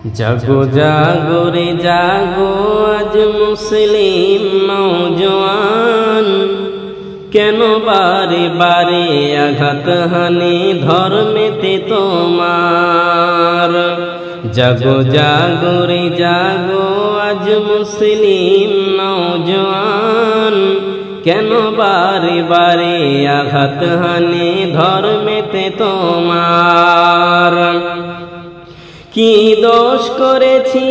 জাগো জাগো রে জাগো আজ মুসলিম নওজোয়ান, কেন বারে বারে আঘাত হানে ধর্মেতে তোমার। জাগো জাগো রে জাগো আজ মুসলিম নওজোয়ান, কেন বারে বারে আঘাত হানে ধর্মেতে তোমার। কি দোষ করেছি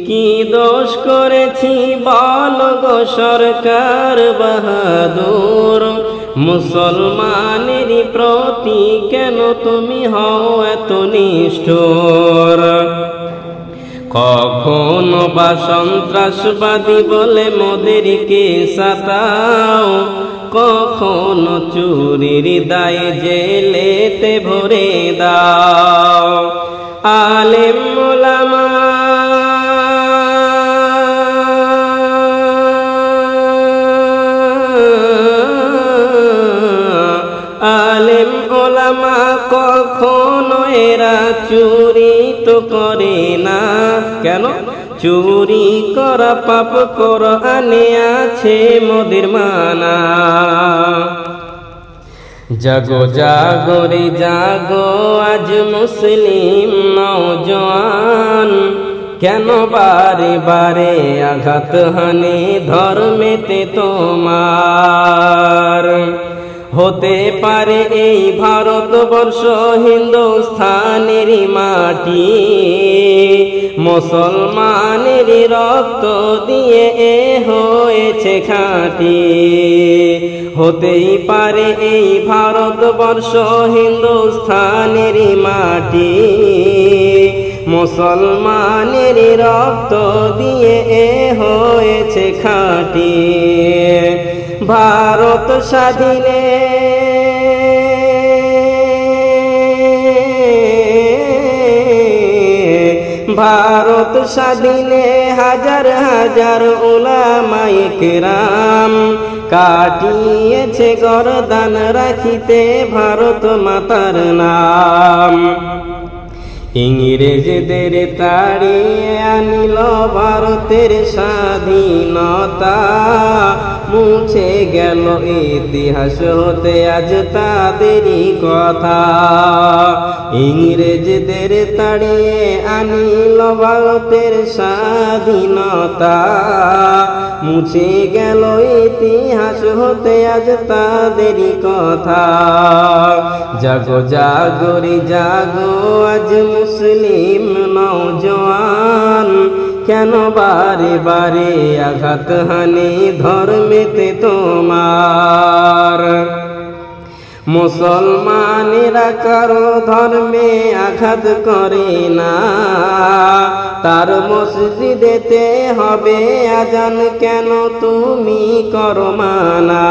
কি দোষ করেছি বল গো সরকার বাহাদুর, মুসলমানের প্রতি কেন তুমি হও এত নিষ্ঠুর। কখনো বা সন্ত্রাসবাদী বলে মোদেরকে সাতাও, কখনো চুরির দায়ে জেলেতে ভরে দাও। আলেম ওলামা আলেম ওলামা কখনো এরা চুরি তো করে না, কেন? চুরি করা পাপ কোরআনে আছে মোদের মানা। জাগো জাগো রে জাগো আজ মুসলিম নওজোয়ান, কেন বারে বারে আঘাত হানে ধর্মেতে তোমার। হতে পারে এই ভারতবর্ষ হিন্দুস্থানের মাটি, মুসলমানের রক্ত দিয়ে এ হয়েছে খাঁটি। হতেই পারে এই ভারতবর্ষ হিন্দুস্থানের মাটি, মুসলমানের রক্ত দিয়ে এ হয়েছে খাঁটি। ভারত স্বাধীনে ভারত স্বাধীনে হাজার হাজার উলামায়ে কেরাম কাটিয়েছে গরদান রাখিতে ভারত মাতার নাম। ইংরেজদের তাড়িয়ে আনিল ভারতের স্বাধীনতা, মুছে গেল ইতিহাস হতে আজ তাদেরই কথা। ইংরেজদের তাড়িয়ে আনিল ভারতের স্বাধীনতা, মুছে গেল ইতিহাস হতে আজ তাদেরই কথা। জাগো জাগো রে জাগো আজ মুসলিম নওজোয়ান, কেন বারে বারে আঘাত হানে ধর্মেতে তোমার। মুসলমানেরা কারো ধর্মে আঘাত করে না, তার মসজিদেতে হবে আজান কেন তুমি করো মানা।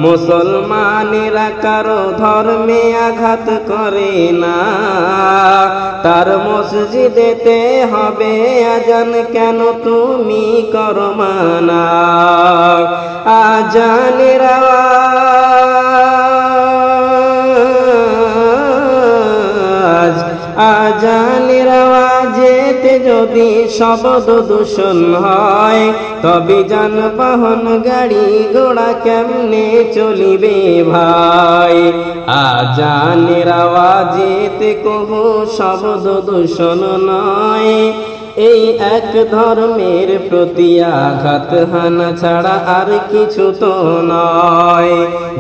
মুসলমানেরা কারো ধর্মে আঘাত করে না, তার মসজিদেতে হবে আজান কেন তুমি করো মানা। আজানের আওয়াজ আজানের আওয়াজেতে যদি শব্দ দূষণ হয়, তবে যানবাহন গাড়ি ঘোড়া কেমনে চলিবে ভাই। আজানের আওয়াজেতে কহু শব্দ দূষণ নয়, এই এক ধর্মের প্রতি আঘাত হানা ছাড়া আর কিছু তো নয়।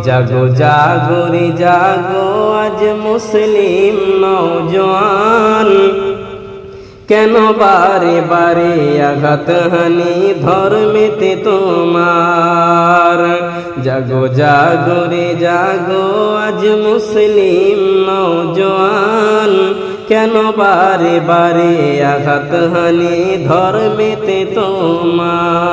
জাগো জাগো রে জাগো আজ মুসলিম নওজোয়ান, কেন বারে বারে আঘাত হানি ধর্মেতে তোমার। জাগো জাগো রে জাগো আজ মুসলিম নওজোয়ান, কেন বারে বারে আঘাত হানি ধর্মেতে তোমার।